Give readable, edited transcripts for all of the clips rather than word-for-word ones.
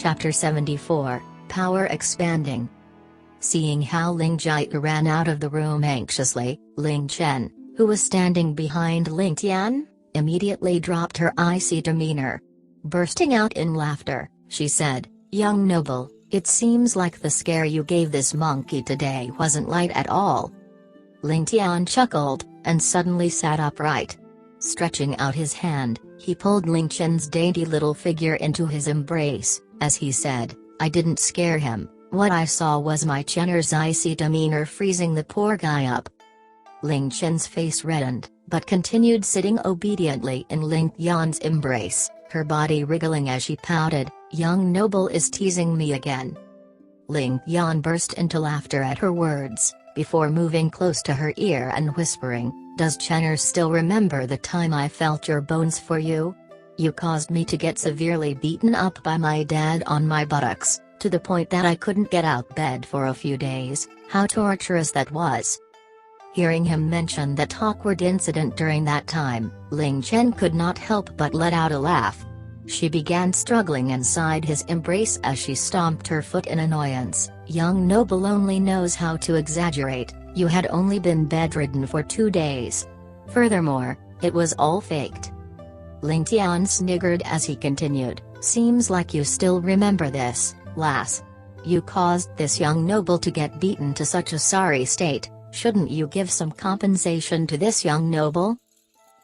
Chapter 74, Power Expanding. Seeing how Ling Jie ran out of the room anxiously, Ling Chen, who was standing behind Ling Tian, immediately dropped her icy demeanor. Bursting out in laughter, she said, "Young noble, it seems like the scare you gave this monkey today wasn't light at all." Ling Tian chuckled, and suddenly sat upright. Stretching out his hand, he pulled Ling Chen's dainty little figure into his embrace, as he said, "I didn't scare him, what I saw was my Chener's icy demeanor freezing the poor guy up." Ling Chen's face reddened, but continued sitting obediently in Ling Tian's embrace, her body wriggling as she pouted, "Young noble is teasing me again." Ling Tian burst into laughter at her words, before moving close to her ear and whispering, "Does Chener still remember the time I felt your bones for you? You caused me to get severely beaten up by my dad on my buttocks, to the point that I couldn't get out bed for a few days. How torturous that was." Hearing him mention that awkward incident during that time, Ling Chen could not help but let out a laugh. She began struggling inside his embrace as she stomped her foot in annoyance. "Young noble only knows how to exaggerate, you had only been bedridden for 2 days. Furthermore, it was all faked." Ling Tian sniggered as he continued, "Seems like you still remember this, lass. You caused this young noble to get beaten to such a sorry state, shouldn't you give some compensation to this young noble?"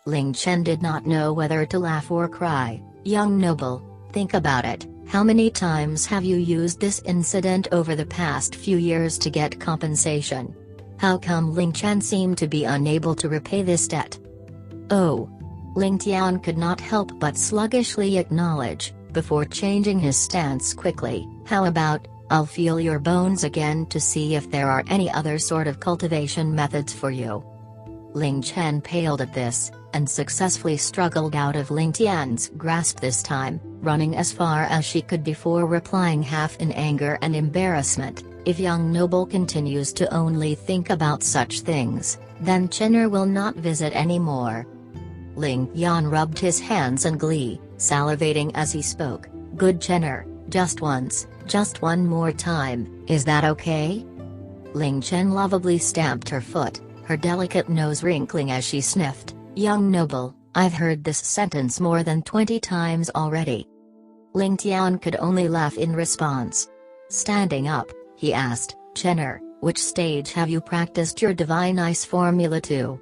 Ling Chen did not know whether to laugh or cry. "Young noble, think about it, how many times have you used this incident over the past few years to get compensation? How come Ling Chen seemed to be unable to repay this debt?" "Oh." Ling Tian could not help but sluggishly acknowledge, before changing his stance quickly, "How about, I'll feel your bones again to see if there are any other sort of cultivation methods for you." Ling Chen paled at this, and successfully struggled out of Ling Tian's grasp this time, running as far as she could before replying half in anger and embarrassment, "If young noble continues to only think about such things, then Chener will not visit anymore." Ling Tian rubbed his hands in glee, salivating as he spoke, "Good Chener, just once, just one more time, is that okay?" Ling Chen lovably stamped her foot, her delicate nose wrinkling as she sniffed, "Young noble, I've heard this sentence more than 20 times already." Ling Tian could only laugh in response. Standing up, he asked, "Chener, which stage have you practiced your divine ice formula to?"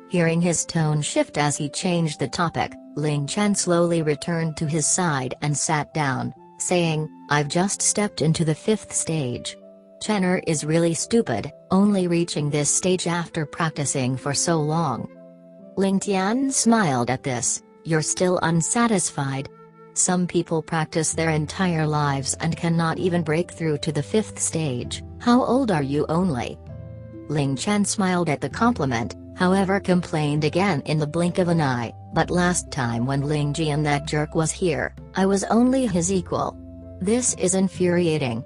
Hearing his tone shift as he changed the topic, Ling Chen slowly returned to his side and sat down, saying, "I've just stepped into the 5th stage. Chener is really stupid, only reaching this stage after practicing for so long." Ling Tian smiled at this, "You're still unsatisfied? Some people practice their entire lives and cannot even break through to the 5th stage. How old are you only?" Ling Chen smiled at the compliment, however complained again in the blink of an eye, "But last time when Ling Jian that jerk was here, I was only his equal. This is infuriating."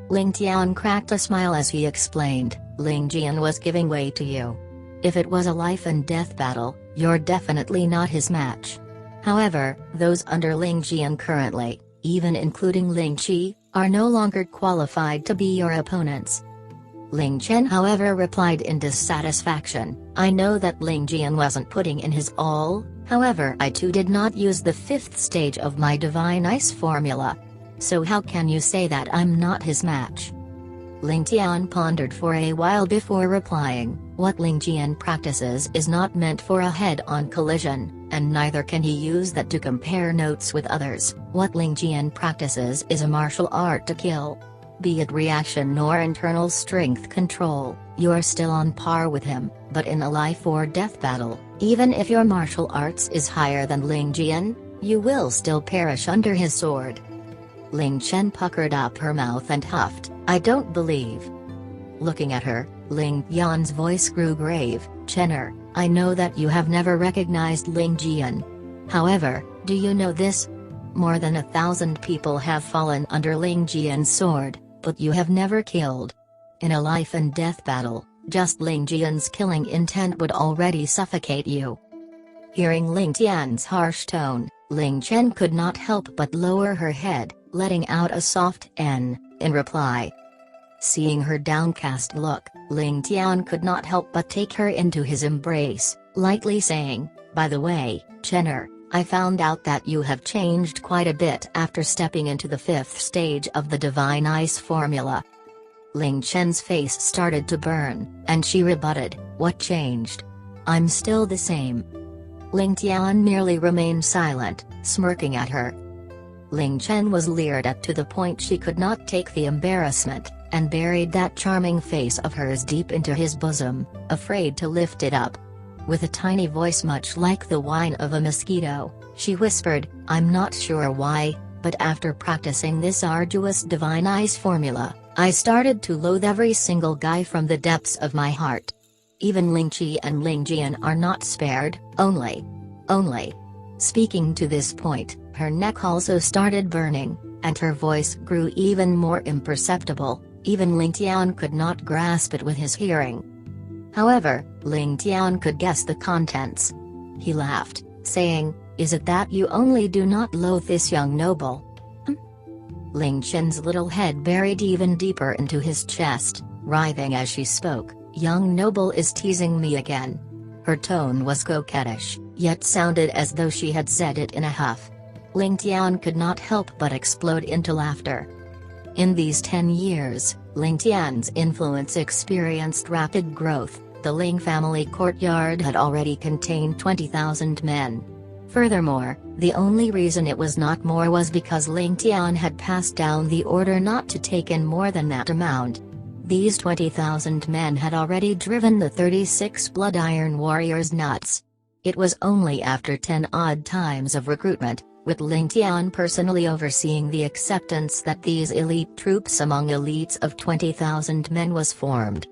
Ling Tian cracked a smile as he explained, "Ling Jian was giving way to you. If it was a life and death battle, you're definitely not his match. However, those under Ling Jian currently, even including Ling Qi, are no longer qualified to be your opponents." Ling Chen however replied in dissatisfaction, "I know that Ling Jian wasn't putting in his all, however I too did not use the 5th stage of my divine ice formula. So how can you say that I'm not his match?" Ling Tian pondered for a while before replying, "What Ling Jian practices is not meant for a head-on collision, and neither can he use that to compare notes with others. What Ling Jian practices is a martial art to kill. Be it reaction or internal strength control, you are still on par with him, but in a life or death battle, even if your martial arts is higher than Ling Jian, you will still perish under his sword." Ling Chen puckered up her mouth and huffed, "I don't believe." Looking at her, Ling Tian's voice grew grave, "Chener, I know that you have never recognized Ling Jian. However, do you know this? More than 1,000 people have fallen under Ling Jian's sword, but you have never killed. In a life and death battle, just Ling Jian's killing intent would already suffocate you." Hearing Ling Tian's harsh tone, Ling Chen could not help but lower her head, letting out a soft N, in reply. Seeing her downcast look, Ling Tian could not help but take her into his embrace, lightly saying, "By the way, Chenner, I found out that you have changed quite a bit after stepping into the 5th stage of the Divine Ice formula." Ling Chen's face started to burn, and she rebutted, "What changed? I'm still the same." Ling Tian merely remained silent, smirking at her. Ling Chen was leered at to the point she could not take the embarrassment, and buried that charming face of hers deep into his bosom, afraid to lift it up. With a tiny voice much like the whine of a mosquito, she whispered, "I'm not sure why, but after practicing this arduous Divine Ice formula, I started to loathe every single guy from the depths of my heart. Even Ling Qi and Ling Jian are not spared, only. Speaking to this point, her neck also started burning, and her voice grew even more imperceptible. Even Ling Tian could not grasp it with his hearing. However, Ling Tian could guess the contents. He laughed, saying, "Is it that you only do not loathe this young noble?" Ling Chen's little head buried even deeper into his chest, writhing as she spoke, "Young noble is teasing me again." Her tone was coquettish, yet sounded as though she had said it in a huff. Ling Tian could not help but explode into laughter. In these 10 years, Ling Tian's influence experienced rapid growth. The Ling family courtyard had already contained 20,000 men. Furthermore, the only reason it was not more was because Ling Tian had passed down the order not to take in more than that amount. These 20,000 men had already driven the 36 Blood Iron warriors nuts. It was only after 10 odd times of recruitment, with Ling Tian personally overseeing the acceptance, that these elite troops among elites of 20,000 men was formed.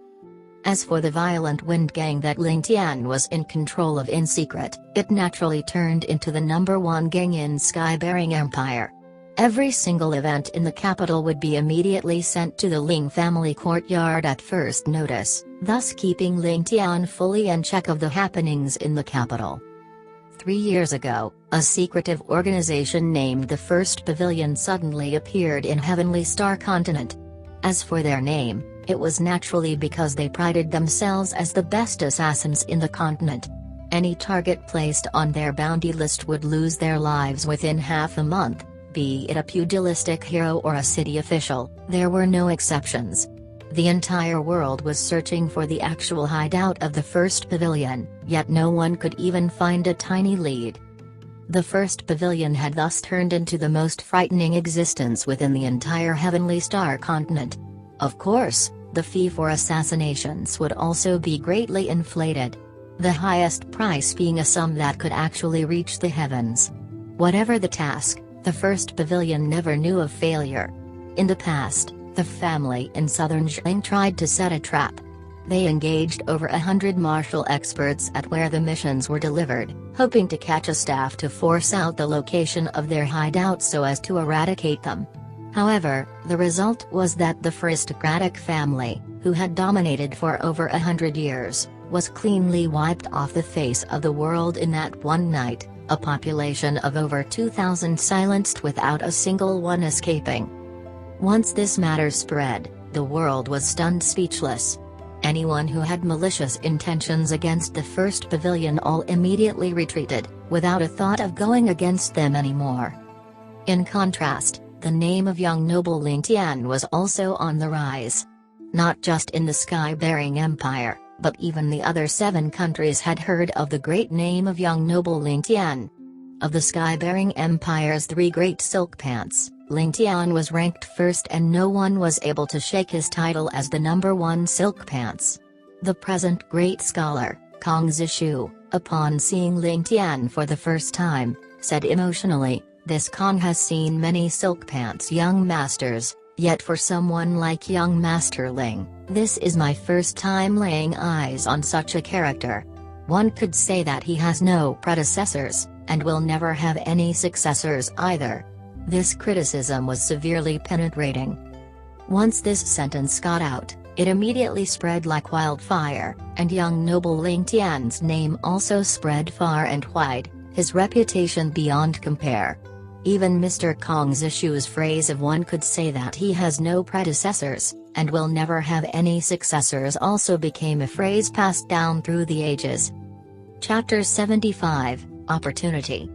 As for the violent wind gang that Ling Tian was in control of in secret, it naturally turned into the #1 gang in Sky-bearing Empire. Every single event in the capital would be immediately sent to the Ling family courtyard at first notice, thus keeping Ling Tian fully in check of the happenings in the capital. 3 years ago, a secretive organization named the First Pavilion suddenly appeared in Heavenly Star Continent. As for their name, it was naturally because they prided themselves as the best assassins in the continent. Any target placed on their bounty list would lose their lives within half a month, be it a pugilistic hero or a city official. There were no exceptions. The entire world was searching for the actual hideout of the First Pavilion, yet no one could even find a tiny lead. The First Pavilion had thus turned into the most frightening existence within the entire Heavenly Star Continent. Of course, the fee for assassinations would also be greatly inflated. The highest price being a sum that could actually reach the heavens. Whatever the task, the First Pavilion never knew of failure. In the past, the family in southern Zheng tried to set a trap. They engaged over 100 martial experts at where the missions were delivered, hoping to catch a staff to force out the location of their hideout so as to eradicate them. However, the result was that the aristocratic family, who had dominated for over 100 years, was cleanly wiped off the face of the world in that one night, a population of over 2,000 silenced without a single one escaping. Once this matter spread, the world was stunned speechless. Anyone who had malicious intentions against the First Pavilion all immediately retreated, without a thought of going against them anymore. In contrast, the name of young noble Ling Tian was also on the rise. Not just in the Sky-bearing Empire, but even the other 7 countries had heard of the great name of young noble Ling Tian. Of the Sky-bearing Empire's 3 great silk pants, Ling Tian was ranked first, and no one was able to shake his title as the #1 silk pants. The present great scholar, Kong Zishu, upon seeing Ling Tian for the first time, said emotionally, "This Kong has seen many silk pants young masters, yet for someone like young Master Ling, this is my first time laying eyes on such a character. One could say that he has no predecessors, and will never have any successors either." This criticism was severely penetrating. Once this sentence got out, it immediately spread like wildfire, and young noble Ling Tian's name also spread far and wide, his reputation beyond compare. Even Mr. Kong Zishu's phrase of one could say that he has no predecessors, and will never have any successors also became a phrase passed down through the ages. Chapter 75, Opportunity.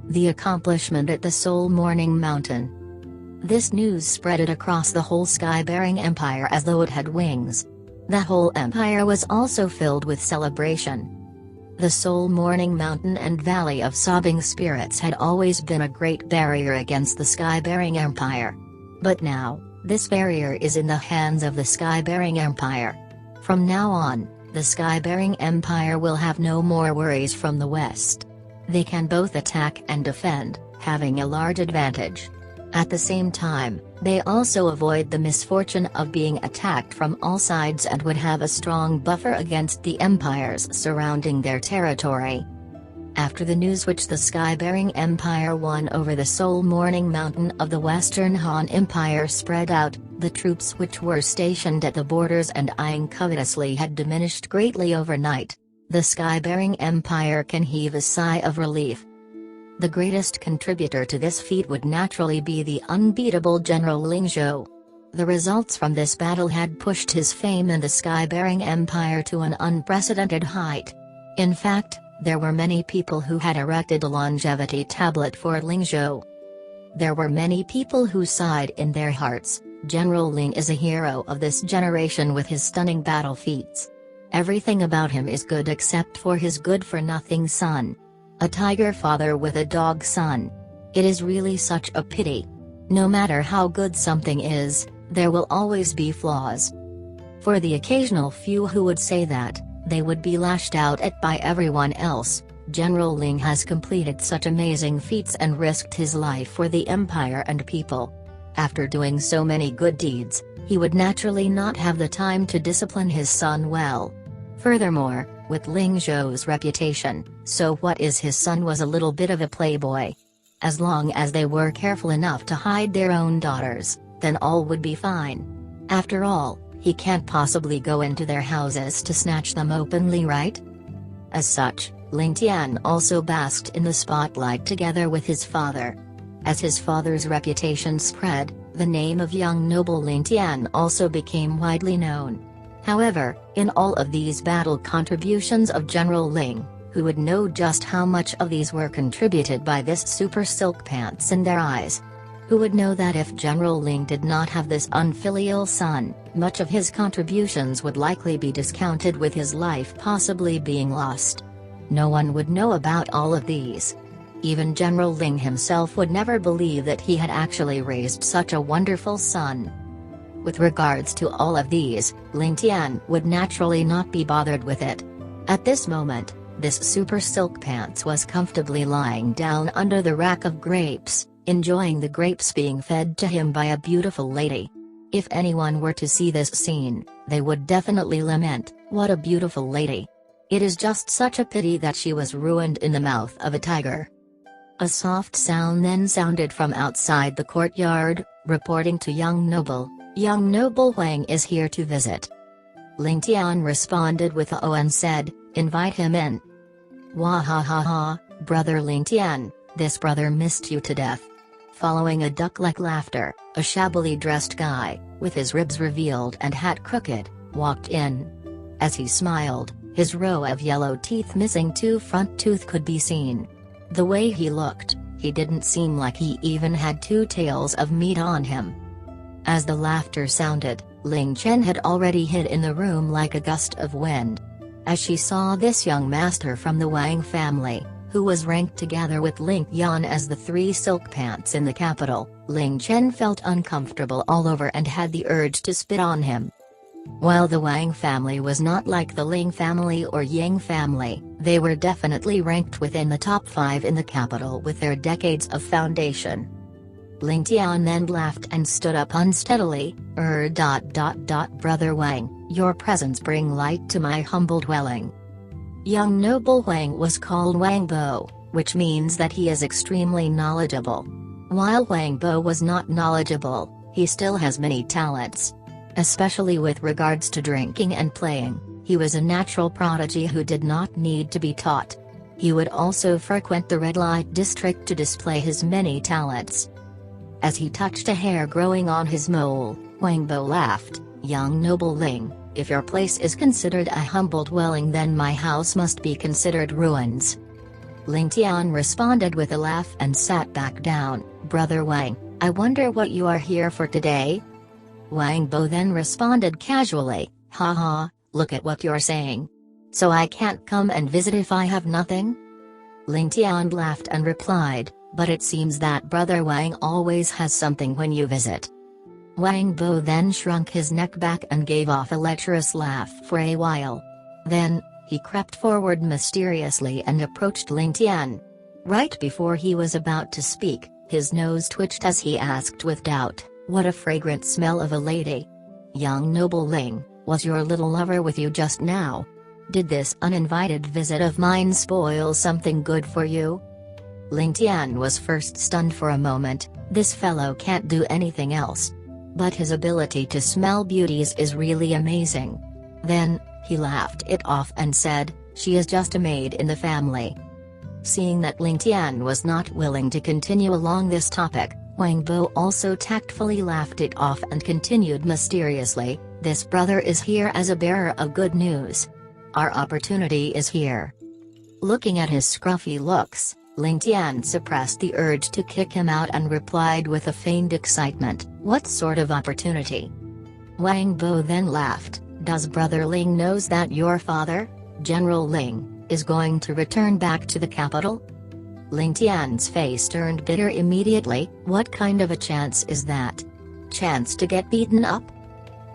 The accomplishment at the Soul Morning Mountain. This news spread across the whole sky-bearing empire as though it had wings. The whole empire was also filled with celebration. The Soul Morning Mountain and Valley of Sobbing Spirits had always been a great barrier against the sky-bearing empire. But now, this barrier is in the hands of the sky-bearing empire. From now on, the sky-bearing empire will have no more worries from the west. They can both attack and defend, having a large advantage. At the same time, they also avoid the misfortune of being attacked from all sides and would have a strong buffer against the empires surrounding their territory. After the news which the sky-bearing empire won over the Soul Morning Mountain of the Western Han Empire spread out, the troops which were stationed at the borders and eyeing covetously had diminished greatly overnight. The sky-bearing empire can heave a sigh of relief. The greatest contributor to this feat would naturally be the unbeatable General Ling Zhou. The results from this battle had pushed his fame in the sky-bearing empire to an unprecedented height. In fact, there were many people who had erected a longevity tablet for Ling Zhou. There were many people who sighed in their hearts, General Ling is a hero of this generation with his stunning battle feats. Everything about him is good except for his good-for-nothing son. A tiger father with a dog son. It is really such a pity. No matter how good something is, there will always be flaws. For the occasional few who would say that, they would be lashed out at by everyone else. General Ling has completed such amazing feats and risked his life for the empire and people. After doing so many good deeds, he would naturally not have the time to discipline his son well. Furthermore, with Ling Zhou's reputation, so what is his son was a little bit of a playboy. As long as they were careful enough to hide their own daughters, then all would be fine. After all, he can't possibly go into their houses to snatch them openly, right? As such, Ling Tian also basked in the spotlight together with his father. As his father's reputation spread, the name of young noble Ling Tian also became widely known. However, in all of these battle contributions of General Ling, who would know just how much of these were contributed by this super silk pants in their eyes? Who would know that if General Ling did not have this unfilial son, much of his contributions would likely be discounted with his life possibly being lost? No one would know about all of these. Even General Ling himself would never believe that he had actually raised such a wonderful son. With regards to all of these, Ling Tian would naturally not be bothered with it. At this moment, this super silk pants was comfortably lying down under the rack of grapes, enjoying the grapes being fed to him by a beautiful lady. If anyone were to see this scene, they would definitely lament, "What a beautiful lady. It is just such a pity that she was ruined in the mouth of a tiger." A soft sound then sounded from outside the courtyard, reporting to young noble Huang is here to visit. Ling Tian responded with a "oh" and said, "Invite him in." "Wahahaha, brother Ling Tian, this brother missed you to death." Following a duck-like laughter, a shabbily dressed guy, with his ribs revealed and hat crooked, walked in. As he smiled, his row of yellow teeth missing 2 front tooth could be seen. The way he looked, he didn't seem like he even had 2 tails of meat on him. As the laughter sounded, Ling Chen had already hid in the room like a gust of wind. As she saw this young master from the Wang family, who was ranked together with Ling Yan as the 3 silk pants in the capital, Ling Chen felt uncomfortable all over and had the urge to spit on him. While the Wang family was not like the Ling family or Yang family, they were definitely ranked within the top 5 in the capital with their decades of foundation. Ling Tian then laughed and stood up unsteadily. Brother Wang, your presence bring light to my humble dwelling." Young noble Wang was called Wang Bo, which means that he is extremely knowledgeable. While Wang Bo was not knowledgeable, he still has many talents. Especially with regards to drinking and playing, he was a natural prodigy who did not need to be taught. He would also frequent the red light district to display his many talents. As he touched a hair growing on his mole, Wang Bo laughed, "Young noble Ling, if your place is considered a humble dwelling, then my house must be considered ruins." Ling Tian responded with a laugh and sat back down. "Brother Wang, I wonder what you are here for today?" Wang Bo then responded casually, "Ha ha, look at what you're saying. So I can't come and visit if I have nothing?" Ling Tian laughed and replied, "But it seems that Brother Wang always has something when you visit." Wang Bo then shrunk his neck back and gave off a lecherous laugh for a while. Then, he crept forward mysteriously and approached Ling Tian. Right before he was about to speak, his nose twitched as he asked with doubt, "What a fragrant smell of a lady. Young noble Ling, was your little lover with you just now? Did this uninvited visit of mine spoil something good for you?" Ling Tian was first stunned for a moment. This fellow can't do anything else. But his ability to smell beauties is really amazing. Then, he laughed it off and said, "She is just a maid in the family." Seeing that Ling Tian was not willing to continue along this topic, Wang Bo also tactfully laughed it off and continued mysteriously, "This brother is here as a bearer of good news. Our opportunity is here." Looking at his scruffy looks, Ling Tian suppressed the urge to kick him out and replied with a feigned excitement, "What sort of opportunity?" Wang Bo then laughed, "Does Brother Ling knows that your father, General Ling, is going to return back to the capital?" Ling Tian's face turned bitter immediately. "What kind of a chance is that? Chance to get beaten up?"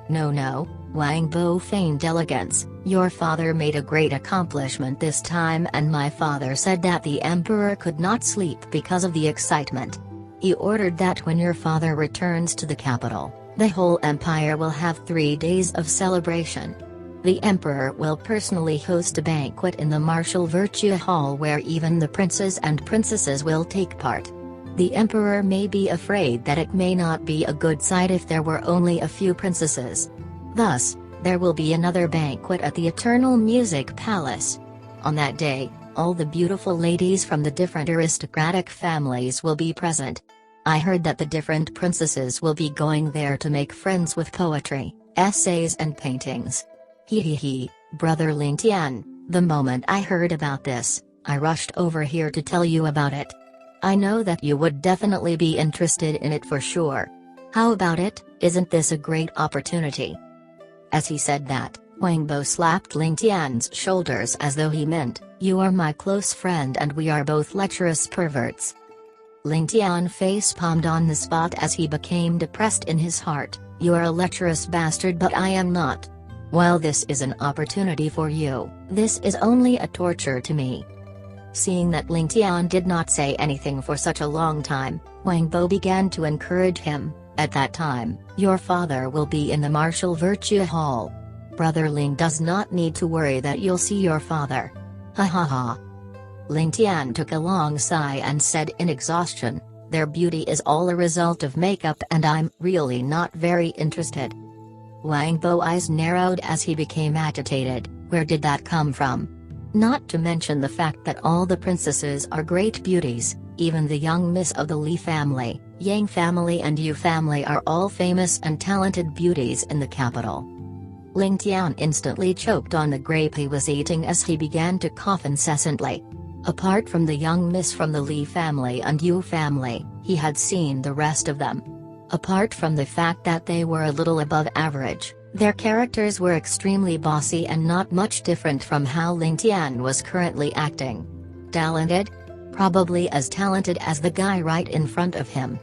No, Wang Bo feigned elegance, "Your father made a great accomplishment this time, and my father said that the emperor could not sleep because of the excitement. He ordered that when your father returns to the capital, the whole empire will have 3 days of celebration. The emperor will personally host a banquet in the Martial Virtue Hall where even the princes and princesses will take part. The emperor may be afraid that it may not be a good sight if there were only a few princesses. Thus, there will be another banquet at the Eternal Music Palace. On that day, all the beautiful ladies from the different aristocratic families will be present. I heard that the different princesses will be going there to make friends with poetry, essays and paintings. He, Brother Ling Tian, the moment I heard about this, I rushed over here to tell you about it. I know that you would definitely be interested in it for sure. How about it, isn't this a great opportunity?" As he said that, Wang Bo slapped Ling Tian's shoulders as though he meant, "You are my close friend and we are both lecherous perverts." Ling Tian face-palmed on the spot as he became depressed in his heart, "You are a lecherous bastard but I am not. While this is an opportunity for you, this is only a torture to me." Seeing that Ling Tian did not say anything for such a long time, Wang Bo began to encourage him, "At that time, your father will be in the Martial Virtue Hall. Brother Ling does not need to worry that you'll see your father." Ha ha ha. Ling Tian took a long sigh and said in exhaustion, "Their beauty is all a result of makeup and I'm really not very interested." Wang Bo's eyes narrowed as he became agitated. Where did that come from? Not to mention the fact that all the princesses are great beauties, even the young miss of the Li family, Yang family and Yu family are all famous and talented beauties in the capital. Ling Tian instantly choked on the grape he was eating as he began to cough incessantly. Apart from the young miss from the Li family and Yu family, he had seen the rest of them. Apart from the fact that they were a little above average, their characters were extremely bossy and not much different from how Ling Tian was currently acting. Talented? Probably as talented as the guy right in front of him.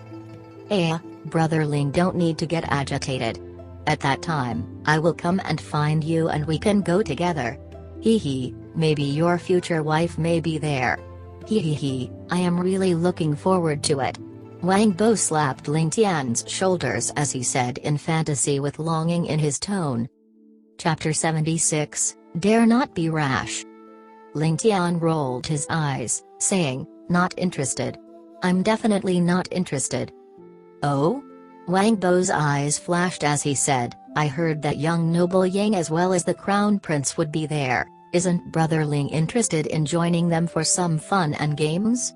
Brother Ling, don't need to get agitated. At that time, I will come and find you and we can go together. Maybe your future wife may be there. I am really looking forward to it. Wang Bo slapped Ling Tian's shoulders as he said in fantasy with longing in his tone. Chapter 76, Dare Not Be Rash. Ling Tian rolled his eyes, saying, "Not interested. I'm definitely not interested." "Oh?" Wang Bo's eyes flashed as he said, "I heard that young noble Yang as well as the crown prince would be there. Isn't Brother Ling interested in joining them for some fun and games?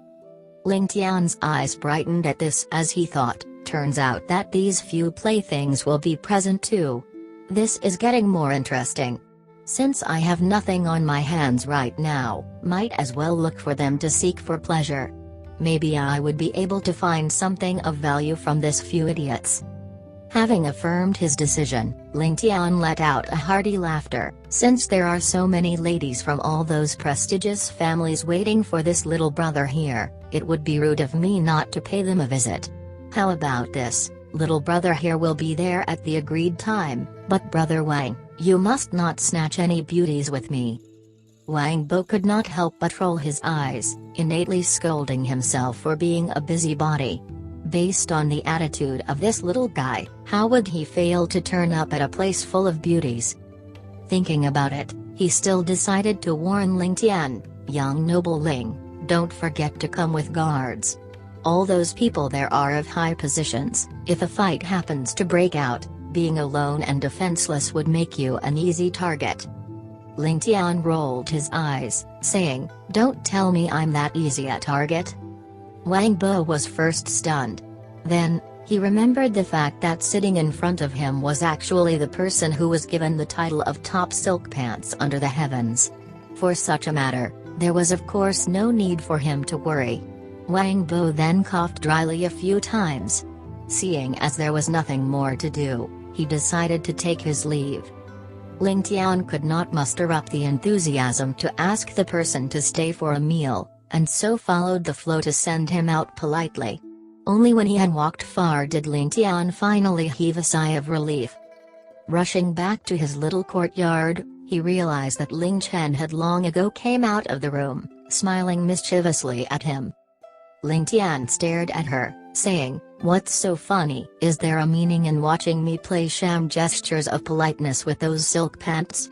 Ling Tian's eyes brightened at this as he thought, turns out that these few playthings will be present too. This is getting more interesting. Since I have nothing on my hands right now, might as well look for them to seek for pleasure. Maybe I would be able to find something of value from this few idiots. Having affirmed his decision, Ling Tian let out a hearty laughter. Since there are so many ladies from all those prestigious families waiting for this little brother here, it would be rude of me not to pay them a visit. How about this? Little brother here will be there at the agreed time, but Brother Wang, you must not snatch any beauties with me. Wang Bo could not help but roll his eyes, innately scolding himself for being a busybody. Based on the attitude of this little guy, how would he fail to turn up at a place full of beauties? Thinking about it, he still decided to warn Ling Tian, young noble Ling, don't forget to come with guards. All those people there are of high positions. If a fight happens to break out, being alone and defenseless would make you an easy target. Ling Tian rolled his eyes, saying, don't tell me I'm that easy a target. Wang Bo was first stunned. Then, he remembered the fact that sitting in front of him was actually the person who was given the title of top silk pants under the heavens. For such a matter, there was of course no need for him to worry. Wang Bo then coughed dryly a few times. Seeing as there was nothing more to do, he decided to take his leave. Ling Tian could not muster up the enthusiasm to ask the person to stay for a meal, and so followed the flow to send him out politely. Only when he had walked far did Ling Tian finally heave a sigh of relief. Rushing back to his little courtyard, he realized that Ling Chen had long ago came out of the room, smiling mischievously at him. Ling Tian stared at her, saying, what's so funny? Is there a meaning in watching me play sham gestures of politeness with those silk pants?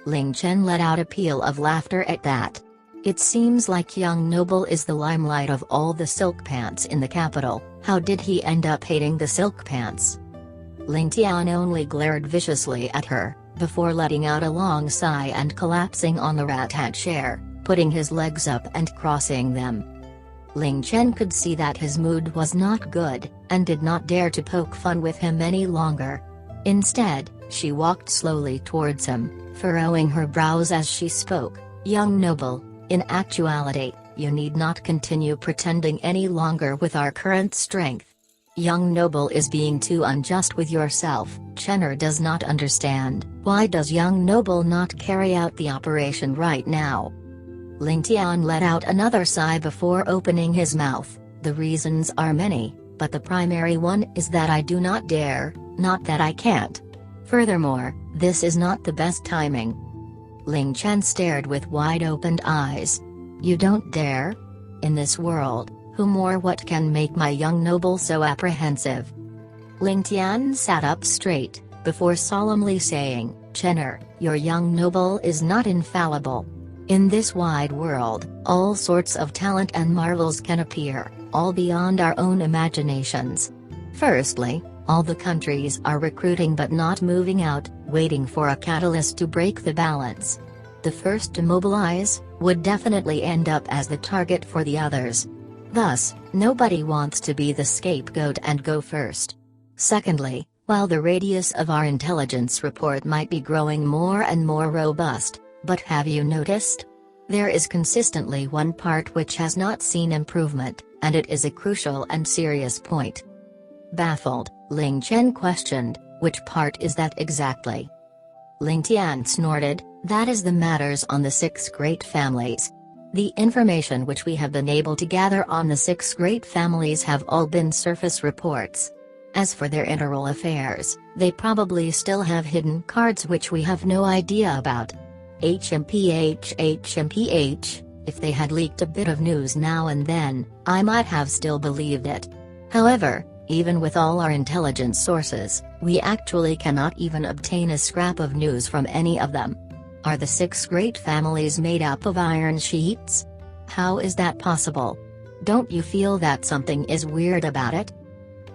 Ling Chen let out a peal of laughter at that. It seems like young noble is the limelight of all the silk pants in the capital. How did he end up hating the silk pants? Ling Tian only glared viciously at her, before letting out a long sigh and collapsing on the rat-hat chair, putting his legs up and crossing them. Ling Chen could see that his mood was not good, and did not dare to poke fun with him any longer. Instead, she walked slowly towards him, furrowing her brows as she spoke, young noble. In actuality, you need not continue pretending any longer with our current strength. Young noble is being too unjust with yourself. Chenner does not understand. Why does young noble not carry out the operation right now? Ling Tian let out another sigh before opening his mouth. The reasons are many, but the primary one is that I do not dare, not that I can't. Furthermore, this is not the best timing. Ling Chen stared with wide-opened eyes. You don't dare? In this world, whom or what can make my young noble so apprehensive? Ling Tian sat up straight, before solemnly saying, Chenner, your young noble is not infallible. In this wide world, all sorts of talent and marvels can appear, all beyond our own imaginations. Firstly, all the countries are recruiting but not moving out, waiting for a catalyst to break the balance. The first to mobilize, would definitely end up as the target for the others. Thus, nobody wants to be the scapegoat and go first. Secondly, while the radius of our intelligence report might be growing more and more robust, but have you noticed? There is consistently one part which has not seen improvement, and it is a crucial and serious point. Baffled, Ling Chen questioned, which part is that exactly? Ling Tian snorted, that is the matters on the 6 great families. The information which we have been able to gather on the 6 great families have all been surface reports. As for their internal affairs, they probably still have hidden cards which we have no idea about. HMPH, if they had leaked a bit of news now and then, I might have still believed it. However, even with all our intelligence sources, we actually cannot even obtain a scrap of news from any of them. Are the 6 great families made up of iron sheets? How is that possible? Don't you feel that something is weird about it?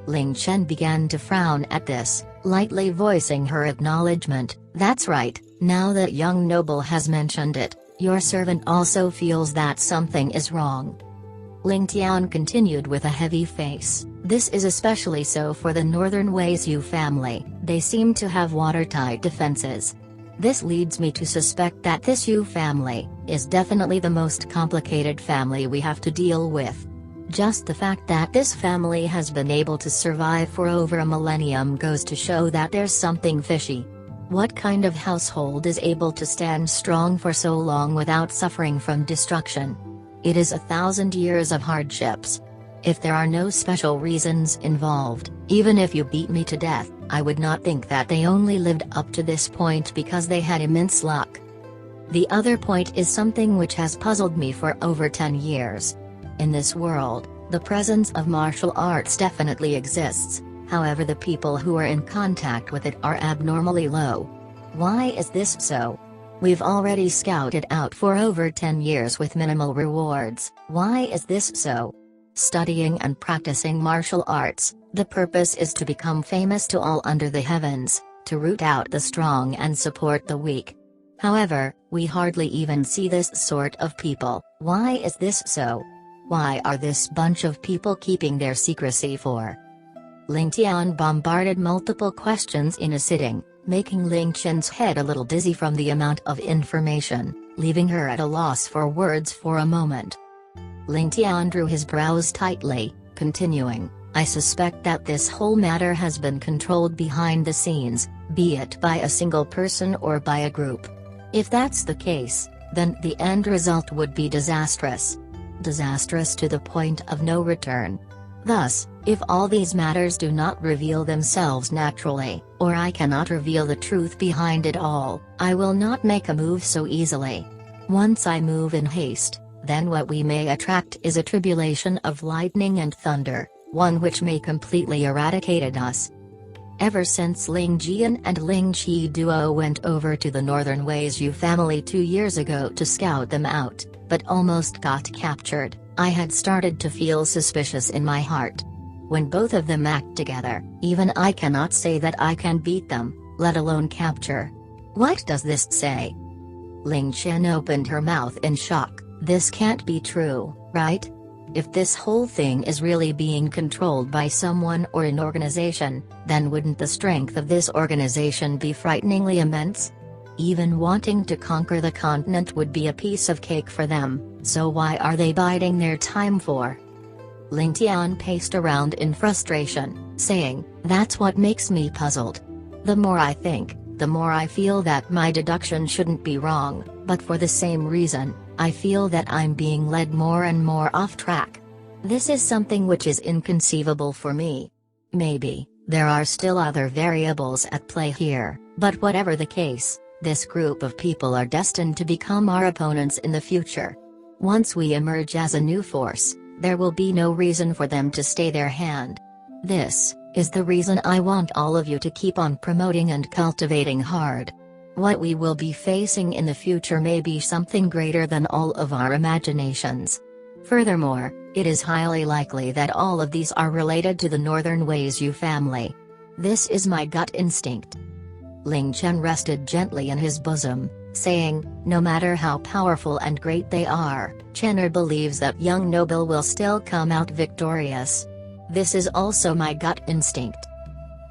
Ling Chen began to frown at this, lightly voicing her acknowledgement. That's right, Now that young noble has mentioned it, your servant also feels that something is wrong. Ling Tian continued with a heavy face. This is especially so for the Northern Weizhou family, they seem to have watertight defenses. This leads me to suspect that this Yu family is definitely the most complicated family we have to deal with. Just the fact that this family has been able to survive for over a millennium goes to show that there's something fishy. What kind of household is able to stand strong for so long without suffering from destruction? It is 1,000 years of hardships. If there are no special reasons involved, even if you beat me to death, I would not think that they only lived up to this point because they had immense luck. The other point is something which has puzzled me for over 10 years. In this world, the presence of martial arts definitely exists, however the people who are in contact with it are abnormally low. Why is this so? We've already scouted out for over 10 years with minimal rewards. Why is this so? Studying and practicing martial arts, the purpose is to become famous to all under the heavens, to root out the strong and support the weak. However, we hardly even see this sort of people. Why is this so? Why are this bunch of people keeping their secrecy for? Ling Tian bombarded multiple questions in a sitting, making Ling Qian's head a little dizzy from the amount of information, leaving her at a loss for words for a moment. Ling Tian drew his brows tightly, continuing, I suspect that this whole matter has been controlled behind the scenes, be it by a single person or by a group. If that's the case, then the end result would be disastrous. Disastrous to the point of no return. Thus, if all these matters do not reveal themselves naturally, or I cannot reveal the truth behind it all, I will not make a move so easily. Once I move in haste, then what we may attract is a tribulation of lightning and thunder, one which may completely eradicate us. Ever since Ling Jian and Ling Qi duo went over to the Northern Weizhou family 2 years ago to scout them out, but almost got captured, I had started to feel suspicious in my heart. When both of them act together, even I cannot say that I can beat them, let alone capture. What does this say? Ling Qian opened her mouth in shock. This can't be true, right? If this whole thing is really being controlled by someone or an organization, then wouldn't the strength of this organization be frighteningly immense? Even wanting to conquer the continent would be a piece of cake for them, so why are they biding their time for? Ling Tian paced around in frustration, saying, that's what makes me puzzled. The more I think, the more I feel that my deduction shouldn't be wrong, but for the same reason, I feel that I'm being led more and more off track. This is something which is inconceivable for me. Maybe, there are still other variables at play here, but whatever the case, this group of people are destined to become our opponents in the future. Once we emerge as a new force, there will be no reason for them to stay their hand. This is the reason I want all of you to keep on promoting and cultivating hard. What we will be facing in the future may be something greater than all of our imaginations. Furthermore, it is highly likely that all of these are related to the Northern Weizhou family. This is my gut instinct. Ling Qian rested gently in his bosom, saying, no matter how powerful and great they are, Chenner believes that young noble will still come out victorious. This is also my gut instinct.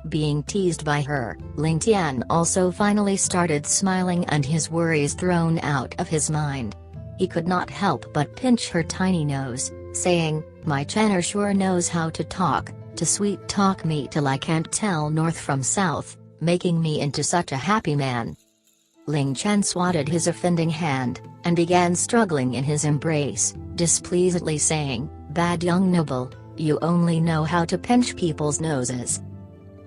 Being teased by her, Ling Tian also finally started smiling and his worries thrown out of his mind. He could not help but pinch her tiny nose, saying, my Chenner sure knows how to talk, to sweet talk me till I can't tell north from south, making me into such a happy man. Ling Qian swatted his offending hand, and began struggling in his embrace, displeasedly saying, bad young noble, you only know how to pinch people's noses.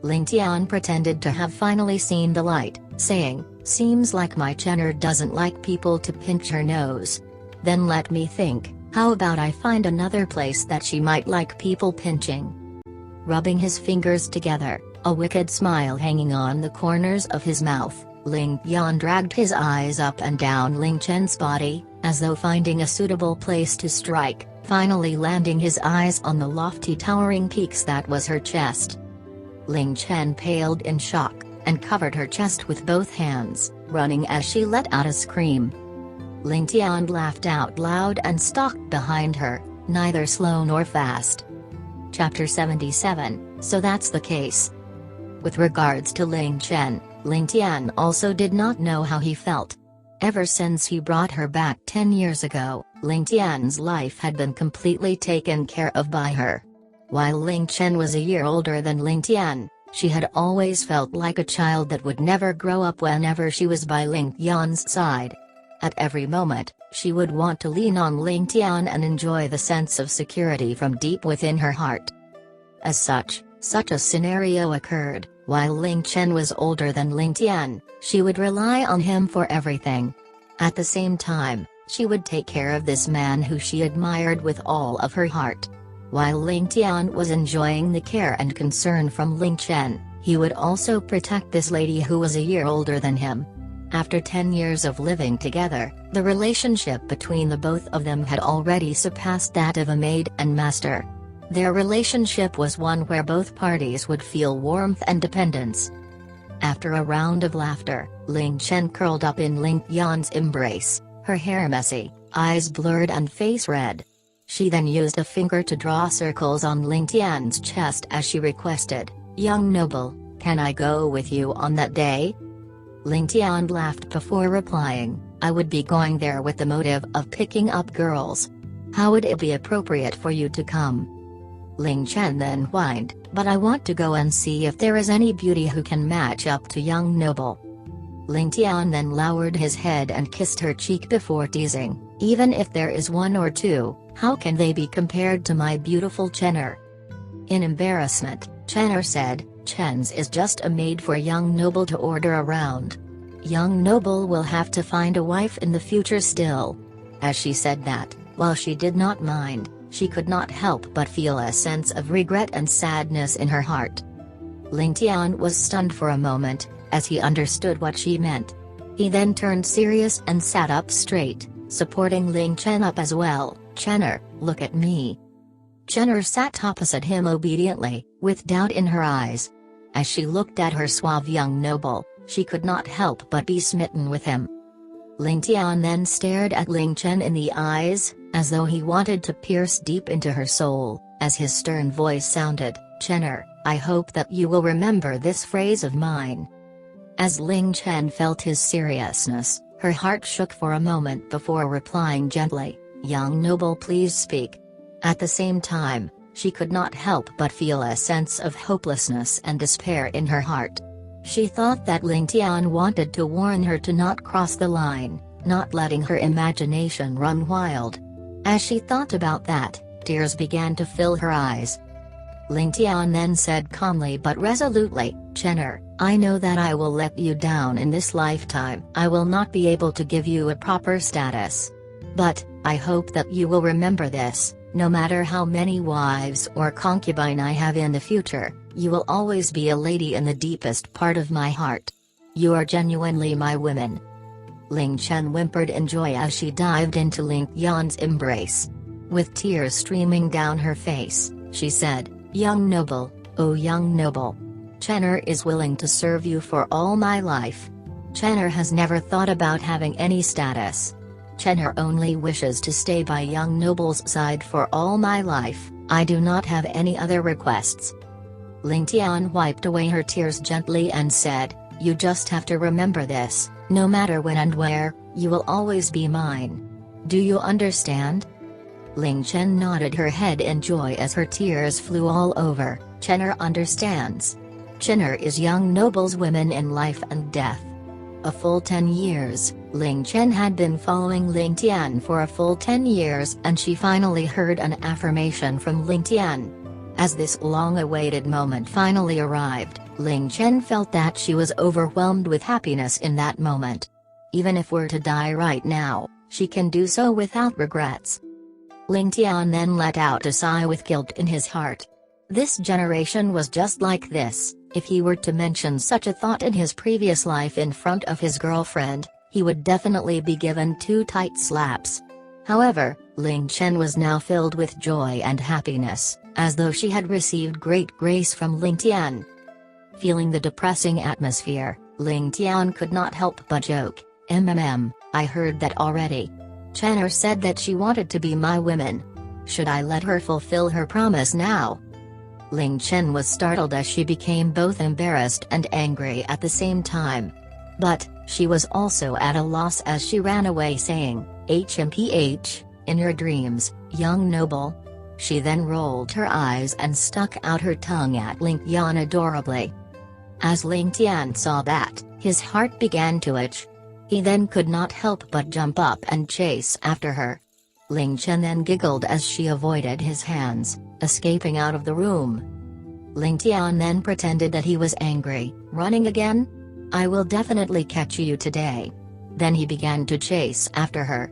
Ling Tian pretended to have finally seen the light, saying, seems like my Chenner doesn't like people to pinch her nose. Then let me think, how about I find another place that she might like people pinching? Rubbing his fingers together, a wicked smile hanging on the corners of his mouth, Ling Tian dragged his eyes up and down Ling Qian's body, as though finding a suitable place to strike, finally landing his eyes on the lofty towering peaks that was her chest. Ling Qian paled in shock, and covered her chest with both hands, running as she let out a scream. Ling Tian laughed out loud and stalked behind her, neither slow nor fast. Chapter 77, So that's the case. With regards to Ling Chen, Ling Tian also did not know how he felt. Ever since he brought her back 10 years ago, Ling Tian's life had been completely taken care of by her. While Ling Chen was a year older than Ling Tian, she had always felt like a child that would never grow up whenever she was by Ling Tian's side. At every moment, she would want to lean on Ling Tian and enjoy the sense of security from deep within her heart. As such a scenario occurred. While Ling Chen was older than Ling Tian, she would rely on him for everything. At the same time, she would take care of this man who she admired with all of her heart. While Ling Tian was enjoying the care and concern from Ling Chen, he would also protect this lady who was a year older than him. After 10 years of living together, the relationship between the both of them had already surpassed that of a maid and master. Their relationship was one where both parties would feel warmth and dependence. After a round of laughter, Ling Chen curled up in Ling Tian's embrace, her hair messy, eyes blurred and face red. She then used a finger to draw circles on Ling Tian's chest as she requested, "Young noble, can I go with you on that day?" Ling Tian laughed before replying, "I would be going there with the motive of picking up girls. How would it be appropriate for you to come?" Ling Chen then whined, "But I want to go and see if there is any beauty who can match up to young noble." Ling Tian then lowered his head and kissed her cheek before teasing, "Even if there is one or two, how can they be compared to my beautiful Chener?" In embarrassment, Chener said, "Chen's is just a maid for young noble to order around. Young noble will have to find a wife in the future still." As she said that, while she did not mind, she could not help but feel a sense of regret and sadness in her heart. Ling Tian was stunned for a moment, as he understood what she meant. He then turned serious and sat up straight, supporting Ling Chen up as well. "Chener, look at me." Chener sat opposite him obediently, with doubt in her eyes. As she looked at her suave young noble, she could not help but be smitten with him. Ling Tian then stared at Ling Chen in the eyes, as though he wanted to pierce deep into her soul, as his stern voice sounded, "Chener, I hope that you will remember this phrase of mine." As Ling Chen felt his seriousness, her heart shook for a moment before replying gently, "Young noble, please speak." At the same time, she could not help but feel a sense of hopelessness and despair in her heart. She thought that Ling Tian wanted to warn her to not cross the line, not letting her imagination run wild. As she thought about that, tears began to fill her eyes. Ling Tian then said calmly but resolutely, "Chener, I know that I will let you down in this lifetime. I will not be able to give you a proper status. But, I hope that you will remember this, no matter how many wives or concubine I have in the future, you will always be a lady in the deepest part of my heart. You are genuinely my woman." Ling Chen whimpered in joy as she dived into Ling Tian's embrace. With tears streaming down her face, she said, "Young noble, oh young noble. Chener is willing to serve you for all my life. Chener has never thought about having any status. Chener only wishes to stay by young noble's side for all my life. I do not have any other requests." Ling Tian wiped away her tears gently and said, "You just have to remember this, no matter when and where, you will always be mine. Do you understand?" Ling Chen nodded her head in joy as her tears flew all over. "Chener understands. Chener is young noble's women in life and death." A full 10 years, Ling Chen had been following Ling Tian for a full 10 years and she finally heard an affirmation from Ling Tian. As this long-awaited moment finally arrived, Ling Chen felt that she was overwhelmed with happiness in that moment. Even if were to die right now, she can do so without regrets. Ling Tian then let out a sigh with guilt in his heart. This generation was just like this. If he were to mention such a thought in his previous life in front of his girlfriend, he would definitely be given 2 tight slaps. However, Ling Chen was now filled with joy and happiness, as though she had received great grace from Ling Tian. Feeling the depressing atmosphere, Ling Tian could not help but joke, I heard that already. Chenner said that she wanted to be my woman. Should I let her fulfill her promise now?" Ling Chen was startled as she became both embarrassed and angry at the same time. But, she was also at a loss as she ran away saying, "HMPH, in your dreams, young noble." She then rolled her eyes and stuck out her tongue at Ling Tian adorably. As Ling Tian saw that, his heart began to itch. He then could not help but jump up and chase after her. Ling Chen then giggled as she avoided his hands, escaping out of the room. Ling Tian then pretended that he was angry. "Running again? I will definitely catch you today." Then he began to chase after her.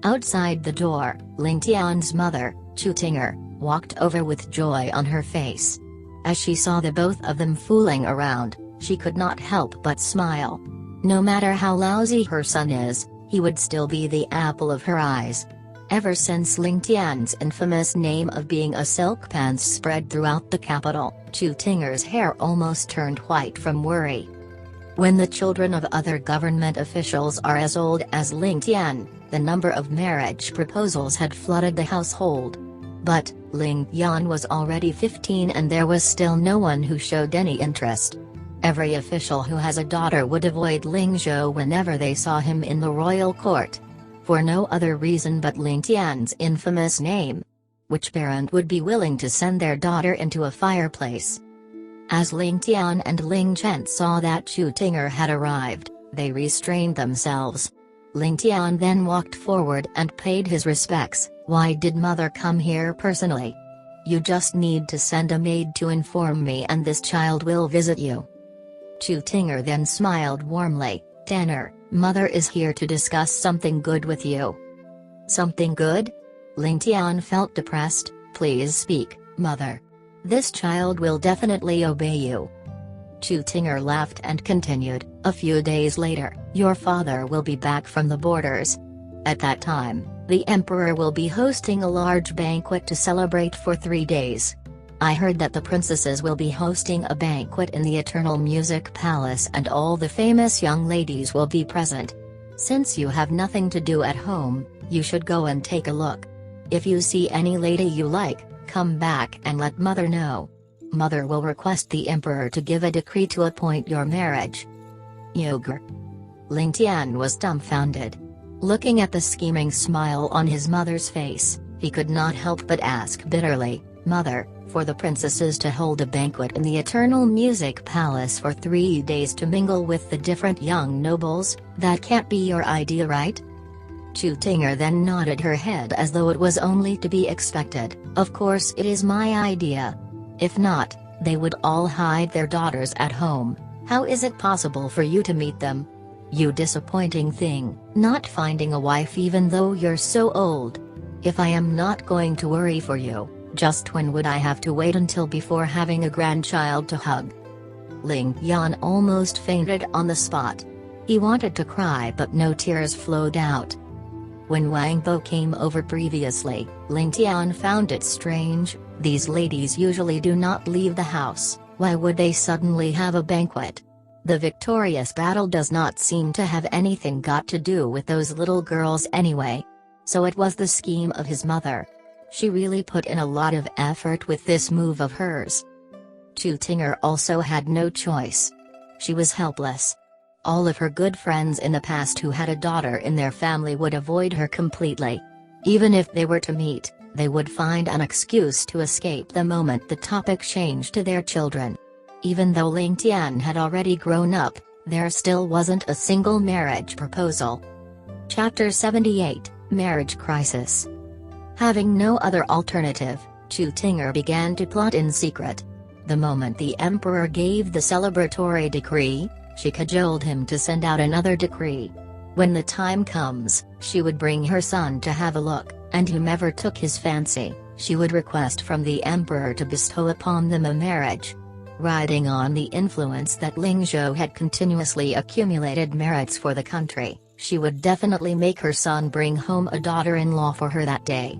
Outside the door, Ling Tian's mother, Chu Tinger, walked over with joy on her face. As she saw the both of them fooling around, she could not help but smile. No matter how lousy her son is, he would still be the apple of her eyes. Ever since Ling Tian's infamous name of being a silk pants spread throughout the capital, Chu Tinger's hair almost turned white from worry. When the children of other government officials are as old as Ling Tian, the number of marriage proposals had flooded the household. But, Ling Tian was already 15 and there was still no one who showed any interest. Every official who has a daughter would avoid Ling Zhou whenever they saw him in the royal court. For no other reason but Ling Tian's infamous name. Which parent would be willing to send their daughter into a fireplace? As Ling Tian and Ling Chen saw that Chu Tinger had arrived, they restrained themselves. Ling Tian then walked forward and paid his respects. "Why did mother come here personally? You just need to send a maid to inform me and this child will visit you." Chu Tinger then smiled warmly. "Tanner, mother is here to discuss something good with you." "Something good?" Ling Tian felt depressed. "Please speak, mother. This child will definitely obey you." Chu Tinger laughed and continued, "A few days later, your father will be back from the borders. At that time, the emperor will be hosting a large banquet to celebrate for 3 days. I heard that the princesses will be hosting a banquet in the Eternal Music Palace and all the famous young ladies will be present. Since you have nothing to do at home, you should go and take a look. If you see any lady you like, come back and let mother know. Mother will request the emperor to give a decree to appoint your marriage." Yogur. Ling Tian was dumbfounded. Looking at the scheming smile on his mother's face, he could not help but ask bitterly, "Mother, for the princesses to hold a banquet in the Eternal Music Palace for 3 days to mingle with the different young nobles, that can't be your idea, right?" Chu Tinger then nodded her head as though it was only to be expected. "Of course it is my idea. If not, they would all hide their daughters at home. How is it possible for you to meet them? You disappointing thing, not finding a wife even though you're so old. If I am not going to worry for you, just when would I have to wait until before having a grandchild to hug?" Ling Yan almost fainted on the spot. He wanted to cry but no tears flowed out. When Wang Bo came over previously, Ling Tian found it strange. These ladies usually do not leave the house, why would they suddenly have a banquet? The victorious battle does not seem to have anything got to do with those little girls anyway. So it was the scheme of his mother. She really put in a lot of effort with this move of hers. Chu Tinger also had no choice. She was helpless. All of her good friends in the past who had a daughter in their family would avoid her completely. Even if they were to meet, they would find an excuse to escape the moment the topic changed to their children. Even though Ling Tian had already grown up, there still wasn't a single marriage proposal. Chapter 78, Marriage Crisis. Having no other alternative, Chu Tinger began to plot in secret. The moment the emperor gave the celebratory decree, she cajoled him to send out another decree. When the time comes, she would bring her son to have a look, and whomever took his fancy, she would request from the emperor to bestow upon them a marriage. Riding on the influence that Ling Zhou had continuously accumulated merits for the country, she would definitely make her son bring home a daughter-in-law for her that day.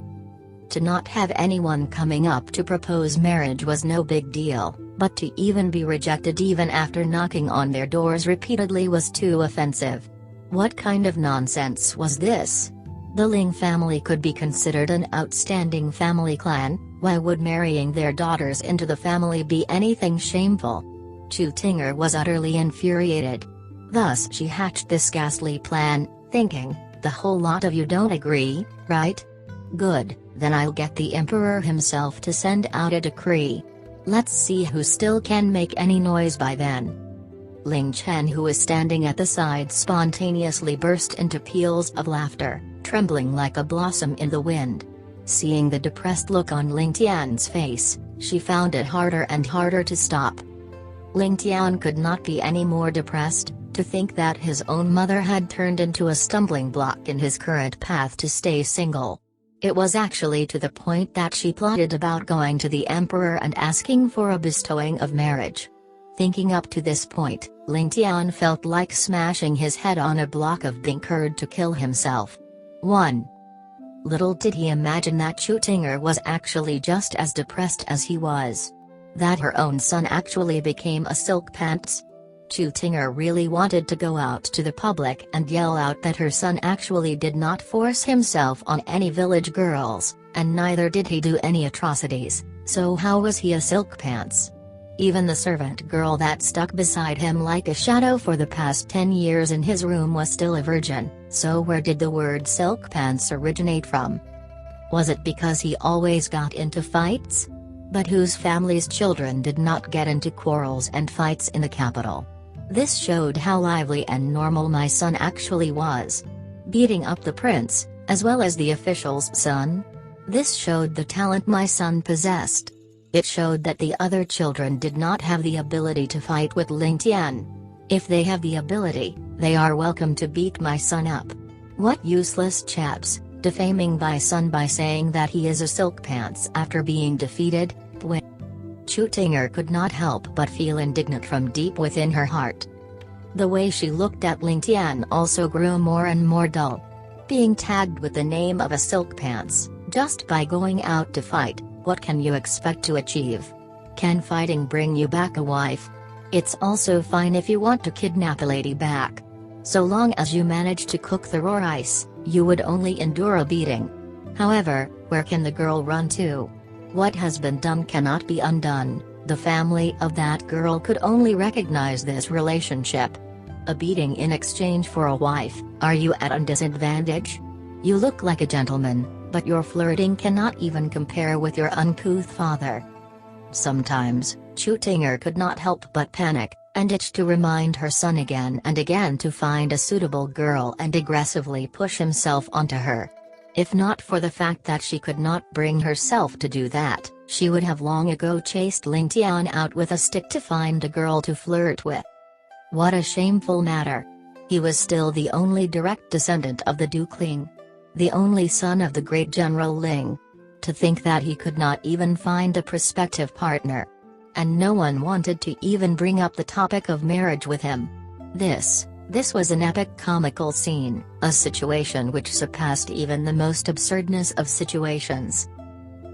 To not have anyone coming up to propose marriage was no big deal. But to even be rejected even after knocking on their doors repeatedly was too offensive. What kind of nonsense was this? The Ling family could be considered an outstanding family clan. Why would marrying their daughters into the family be anything shameful? Chu Tinger was utterly infuriated. Thus she hatched this ghastly plan, thinking, the whole lot of you don't agree, right? Good, then I'll get the emperor himself to send out a decree. Let's see who still can make any noise by then. Ling Tian, who was standing at the side, spontaneously burst into peals of laughter, trembling like a blossom in the wind. Seeing the depressed look on Ling Tian's face, she found it harder and harder to stop. Ling Tian could not be any more depressed. To think that his own mother had turned into a stumbling block in his current path to stay single. It was actually to the point that she plotted about going to the emperor and asking for a bestowing of marriage. Thinking up to this point, Ling Tian felt like smashing his head on a block of being curd to kill himself. 1. Little did he imagine that Chu Tinger was actually just as depressed as he was. That her own son actually became a silk pants. Chu Tinger really wanted to go out to the public and yell out that her son actually did not force himself on any village girls, and neither did he do any atrocities, so how was he a silk pants? Even the servant girl that stuck beside him like a shadow for the past 10 years in his room was still a virgin, so where did the word silk pants originate from? Was it because he always got into fights? But whose family's children did not get into quarrels and fights in the capital? This showed how lively and normal my son actually was. Beating up the prince, as well as the official's son? This showed the talent my son possessed. It showed that the other children did not have the ability to fight with Ling Tian. If they have the ability, they are welcome to beat my son up. What useless chaps, defaming my son by saying that he is a silk pants after being defeated. Chu Tinger could not help but feel indignant from deep within her heart. The way she looked at Ling Tian also grew more and more dull. Being tagged with the name of a silk pants, just by going out to fight, what can you expect to achieve? Can fighting bring you back a wife? It's also fine if you want to kidnap a lady back. So long as you manage to cook the raw rice, you would only endure a beating. However, where can the girl run to? What has been done cannot be undone. The family of that girl could only recognize this relationship. A beating in exchange for a wife. Are you at a disadvantage? You look like a gentleman, but your flirting cannot even compare with your uncouth father. Sometimes, Chu Tinger could not help but panic, and itch to remind her son again and again to find a suitable girl and aggressively push himself onto her. If not for the fact that she could not bring herself to do that, she would have long ago chased Ling Tian out with a stick to find a girl to flirt with. What a shameful matter. He was still the only direct descendant of the Duke Ling. The only son of the great General Ling. To think that he could not even find a prospective partner. And no one wanted to even bring up the topic of marriage with him. This was an epic comical scene, a situation which surpassed even the most absurdness of situations.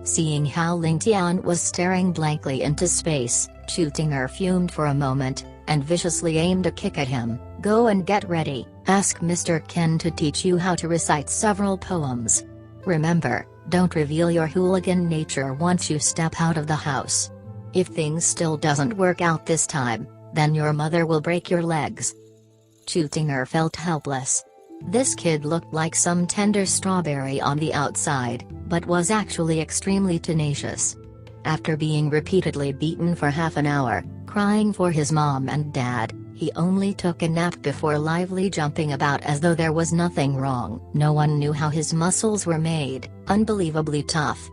Seeing how Ling Tian was staring blankly into space, Chu Tinger fumed for a moment, and viciously aimed a kick at him. Go and get ready, ask Mr. Ken to teach you how to recite several poems. Remember, don't reveal your hooligan nature once you step out of the house. If things still doesn't work out this time, then your mother will break your legs. Chu Tinger felt helpless. This kid looked like some tender strawberry on the outside, but was actually extremely tenacious. After being repeatedly beaten for half an hour, crying for his mom and dad, he only took a nap before lively jumping about as though there was nothing wrong. No one knew how his muscles were made, unbelievably tough.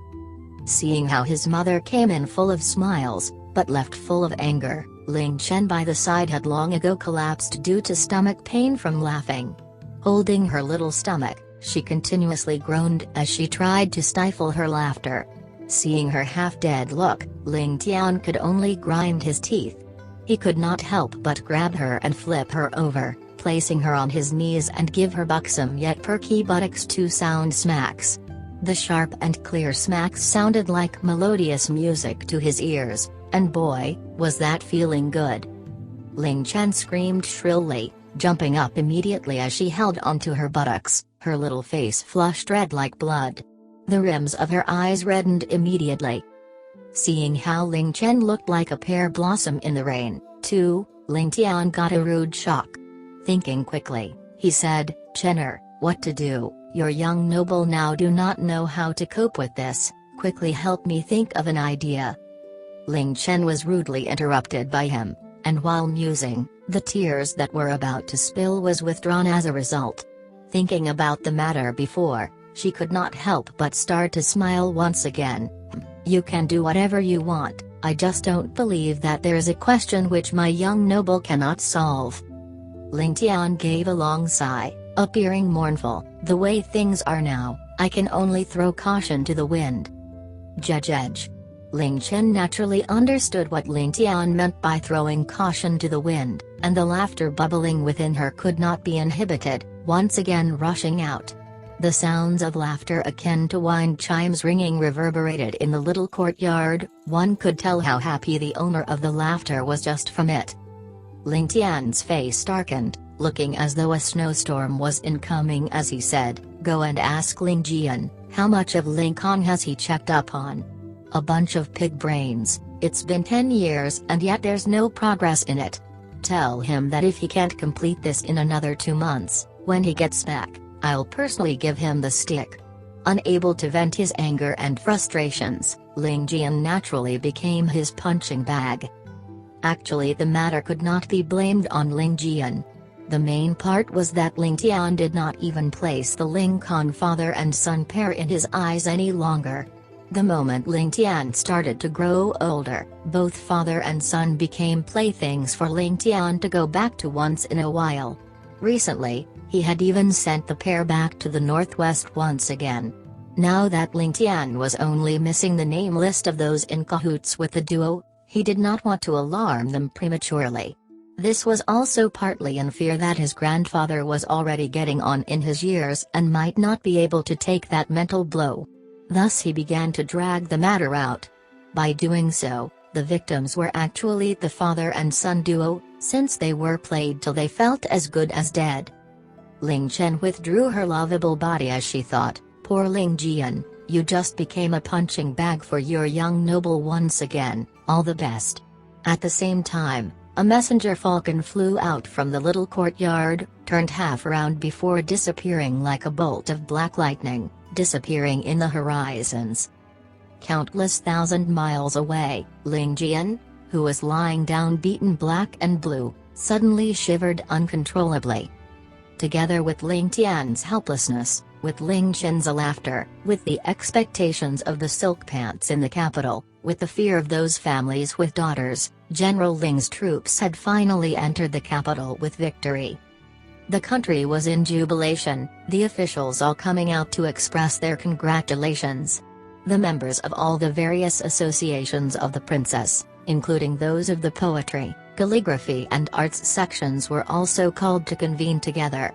Seeing how his mother came in full of smiles, but left full of anger, Ling Tian by the side had long ago collapsed due to stomach pain from laughing. Holding her little stomach, she continuously groaned as she tried to stifle her laughter. Seeing her half-dead look, Ling Tian could only grind his teeth. He could not help but grab her and flip her over, placing her on his knees and give her buxom yet perky buttocks 2 sound smacks. The sharp and clear smacks sounded like melodious music to his ears, and boy, Was that feeling good? Ling Tian screamed shrilly, jumping up immediately as she held onto her buttocks, her little face flushed red like blood. The rims of her eyes reddened immediately. Seeing how Ling Tian looked like a pear blossom in the rain, too, Ling Tian got a rude shock. Thinking quickly, he said, "Chenner, what to do? Your young noble now do not know how to cope with this, quickly help me think of an idea." Ling Tian was rudely interrupted by him, and while musing, the tears that were about to spill was withdrawn as a result. Thinking about the matter before, she could not help but start to smile once again. "You can do whatever you want, I just don't believe that there's a question which my young noble cannot solve." Ling Tian gave a long sigh, appearing mournful. "The way things are now, I can only throw caution to the wind." Judge. Ling Tian naturally understood what Ling Tian meant by throwing caution to the wind, and the laughter bubbling within her could not be inhibited, once again rushing out. The sounds of laughter akin to wind chimes ringing reverberated in the little courtyard. One could tell how happy the owner of the laughter was just from it. Ling Tian's face darkened, looking as though a snowstorm was incoming as he said, "Go and ask Ling Jian, how much of Ling Kong has he checked up on? A bunch of pig brains, it's been 10 years and yet there's no progress in it. Tell him that if he can't complete this in another 2 months, when he gets back, I'll personally give him the stick." Unable to vent his anger and frustrations, Ling Jian naturally became his punching bag. Actually, the matter could not be blamed on Ling Jian. The main part was that Ling Tian did not even place the Ling Kong father and son pair in his eyes any longer. The moment Ling Tian started to grow older, both father and son became playthings for Ling Tian to go back to once in a while. Recently, he had even sent the pair back to the northwest once again. Now that Ling Tian was only missing the name list of those in cahoots with the duo, he did not want to alarm them prematurely. This was also partly in fear that his grandfather was already getting on in his years and might not be able to take that mental blow. Thus he began to drag the matter out. By doing so, the victims were actually the father and son duo, since they were played till they felt as good as dead. Ling Tian withdrew her lovable body as she thought, "Poor Ling Jian, you just became a punching bag for your young noble once again, all the best." At the same time, a messenger falcon flew out from the little courtyard, turned half around before disappearing like a bolt of black lightning, disappearing in the horizons. Countless thousand miles away, Ling Jian, who was lying down beaten black and blue, suddenly shivered uncontrollably. Together with Ling Tian's helplessness, with Ling Tian's laughter, with the expectations of the silk pants in the capital, with the fear of those families with daughters, General Ling's troops had finally entered the capital with victory. The country was in jubilation, the officials all coming out to express their congratulations. The members of all the various associations of the princess, including those of the poetry, calligraphy and arts sections, were also called to convene together.